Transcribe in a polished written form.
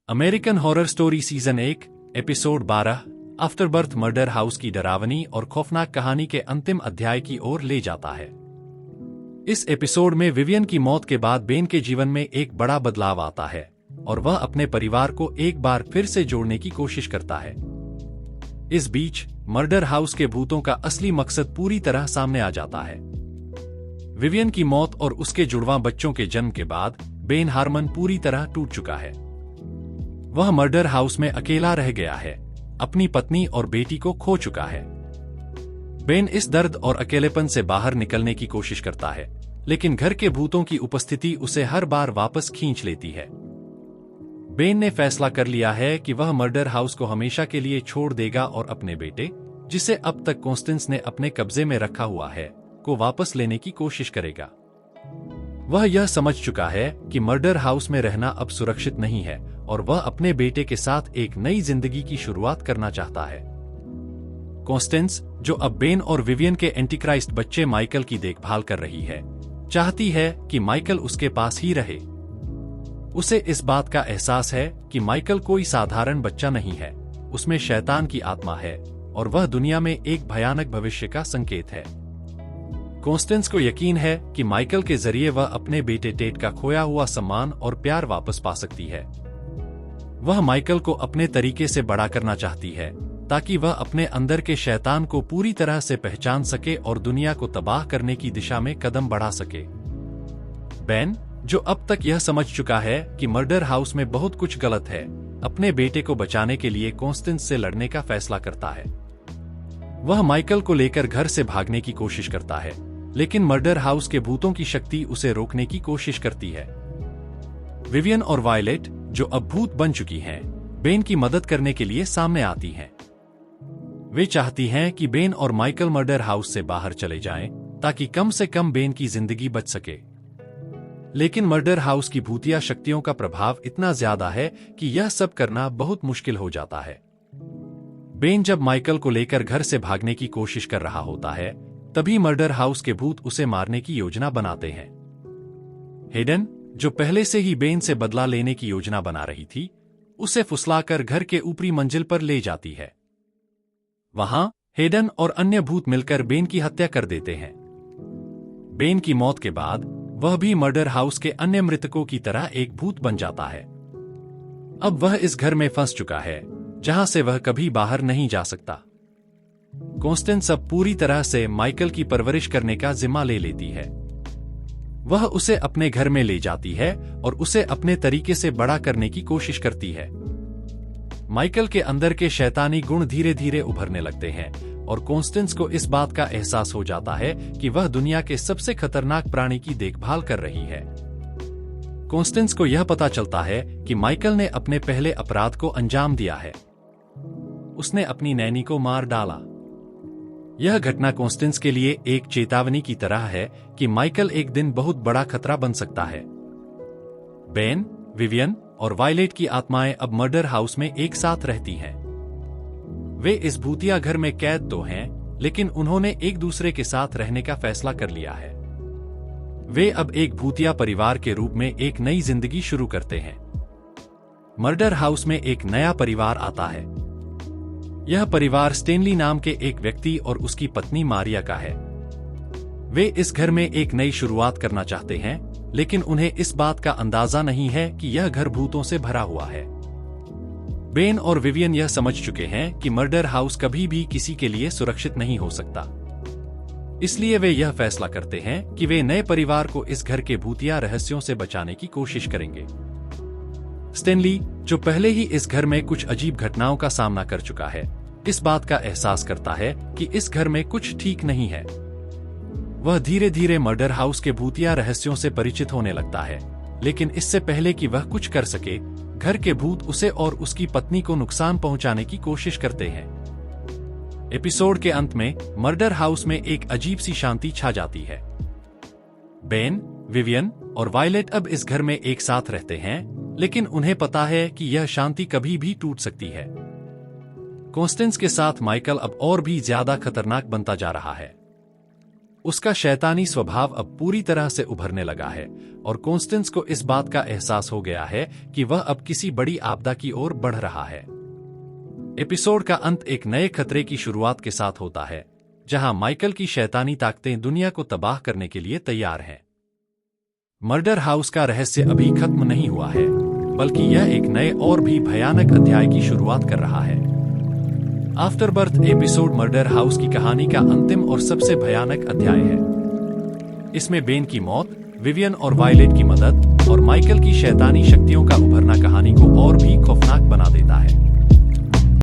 American horror story season 1 episode 12 afterbirth murder house की डरावनी और खौफनाक कहानी के अंतिम अध्याय की ओर ले जाता है। इस एपिसोड में विवियन की मौत के बाद बेन के जीवन में एक बड़ा बदलाव आता है और वह अपने परिवार को एक बार फिर से जोड़ने की कोशिश करता है। इस बीच मर्डर हाउस के भूतों का असली मकसद पूरी तरह सामने आ जाता है। विवियन की मौत और उसके जुड़वां बच्चों के जन्म के बाद बेन हार्मन पूरी तरह टूट चुका है। वह मर्डर हाउस में अकेला रह गया है, अपनी पत्नी और बेटी को खो चुका है। बेन इस दर्द और अकेलेपन से बाहर निकलने की कोशिश करता है, लेकिन घर के भूतों की उपस्थिति उसे हर बार वापस खींच लेती है। बेन ने फैसला कर लिया है कि वह मर्डर हाउस को हमेशा के लिए छोड़ देगा और अपने बेटे, जिसे अब तक कॉन्स्टेंस ने अपने कब्जे में रखा हुआ है, को वापस लेने की कोशिश करेगा। वह यह समझ चुका है कि मर्डर हाउस में रहना अब सुरक्षित नहीं है और वह अपने बेटे के साथ एक नई जिंदगी की शुरुआत करना चाहता है। कॉन्स्टेंस, जो अब बेन और विवियन के एंटीक्राइस्ट बच्चे माइकल की देखभाल कर रही है, चाहती है कि माइकल उसके पास ही रहे। उसे इस बात का एहसास है कि माइकल कोई साधारण बच्चा नहीं है, उसमें शैतान की आत्मा है और वह दुनिया में एक भयानक भविष्य का संकेत है। कॉन्स्टेंस को यकीन है कि माइकल के जरिए वह अपने बेटे टेट का खोया हुआ सम्मान और प्यार वापस पा सकती है। वह माइकल को अपने तरीके से बड़ा करना चाहती है, ताकि वह अपने अंदर के शैतान को पूरी तरह से पहचान सके और दुनिया को तबाह करने की दिशा में कदम बढ़ा सके। बेन, जो अब तक यह समझ चुका है कि मर्डर हाउस में बहुत कुछ गलत है, अपने बेटे को बचाने के लिए कॉन्स्टेंस से लड़ने का फैसला करता है। वह माइकल को लेकर घर से भागने की कोशिश करता है, लेकिन मर्डर हाउस के भूतों की शक्ति उसे रोकने की कोशिश करती है। विवियन और वायलेट, जो अब भूत बन चुकी हैं, बेन की मदद करने के लिए सामने आती हैं। वे चाहती हैं कि बेन और माइकल मर्डर हाउस से बाहर चले जाएं, ताकि कम से कम बेन की जिंदगी बच सके। लेकिन मर्डर हाउस की भूतिया शक्तियों का प्रभाव इतना ज्यादा है कि यह सब करना बहुत मुश्किल हो जाता है। बेन जब माइकल को लेकर घर से भागने की कोशिश कर रहा होता है, तभी मर्डर हाउस के भूत उसे मारने की योजना बनाते हैं। हेडन, जो पहले से ही बेन से बदला लेने की योजना बना रही थी, उसे फुसलाकर घर के ऊपरी मंजिल पर ले जाती है। वहां हेडन और अन्य भूत मिलकर बेन की हत्या कर देते हैं। बेन की मौत के बाद वह भी मर्डर हाउस के अन्य मृतकों की तरह एक भूत बन जाता है। अब वह इस घर में फंस चुका है, जहां से वह कभी बाहर नहीं जा सकता। कॉन्स्टेंस अब पूरी तरह से माइकल की परवरिश करने का जिम्मा ले लेती है। वह उसे अपने घर में ले जाती है और उसे अपने तरीके से बड़ा करने की कोशिश करती है। माइकल के अंदर के शैतानी गुण धीरे धीरे उभरने लगते हैं और कॉन्स्टेंस को इस बात का एहसास हो जाता है कि वह दुनिया के सबसे खतरनाक प्राणी की देखभाल कर रही है। कॉन्स्टेंस को यह पता चलता है कि माइकल ने अपने पहले अपराध को अंजाम दिया है। उसने अपनी नैनी को मार डाला। यह घटना कॉन्स्टेंस के लिए एक चेतावनी की तरह है कि माइकल एक दिन बहुत बड़ा खतरा बन सकता है। बेन, विवियन और वायलेट की आत्माएं अब मर्डर हाउस में एक साथ रहती हैं। वे इस भूतिया घर में कैद तो हैं, लेकिन उन्होंने एक दूसरे के साथ रहने का फैसला कर लिया है। वे अब एक भूतिया परिवार के रूप में एक नई जिंदगी शुरू करते हैं। मर्डर हाउस में एक नया परिवार आता है। यह परिवार स्टेनली नाम के एक व्यक्ति और उसकी पत्नी मारिया का है। वे इस घर में एक नई शुरुआत करना चाहते हैं, लेकिन उन्हें इस बात का अंदाजा नहीं है कि यह घर भूतों से भरा हुआ है। बेन और विवियन यह समझ चुके हैं कि मर्डर हाउस कभी भी किसी के लिए सुरक्षित नहीं हो सकता। इसलिए वे यह फैसला करते हैं कि वे नए परिवार को इस घर के भूतिया रहस्यों से बचाने की कोशिश करेंगे। स्टेनली, जो पहले ही इस घर में कुछ अजीब घटनाओं का सामना कर चुका है, इस बात का एहसास करता है कि इस घर में कुछ ठीक नहीं है। वह धीरे धीरे मर्डर हाउस के भूतिया रहस्यों से परिचित होने लगता है, लेकिन इससे पहले कि वह कुछ कर सके, घर के भूत उसे और उसकी पत्नी को नुकसान पहुंचाने की कोशिश करते हैं। एपिसोड के अंत में मर्डर हाउस में एक अजीब सी शांति छा जाती है। बेन, विवियन और वायलेट अब इस घर में एक साथ रहते हैं, लेकिन उन्हें पता है कि यह शांति कभी भी टूट सकती है। कॉन्स्टेंस के साथ माइकल अब और भी ज्यादा खतरनाक बनता जा रहा है। उसका शैतानी स्वभाव अब पूरी तरह से उभरने लगा है और कॉन्स्टेंस को इस बात का एहसास हो गया है कि वह अब किसी बड़ी आपदा की ओर बढ़ रहा है। एपिसोड का अंत एक नए खतरे की शुरुआत के साथ होता है, जहां माइकल की शैतानी ताकतें दुनिया को तबाह करने के लिए तैयार हैं। मर्डर हाउस का रहस्य अभी खत्म नहीं हुआ है, बल्कि यह एक नए और भी भयानक अध्याय की शुरुआत कर रहा है। आफ्टरबर्थ एपिसोड मर्डर हाउस की कहानी का अंतिम और सबसे भयानक अध्याय है। इसमें बेन की मौत, विवियन और वायलेट की मदद और माइकल की शैतानी शक्तियों का उभरना कहानी को और भी खौफनाक बना देता है।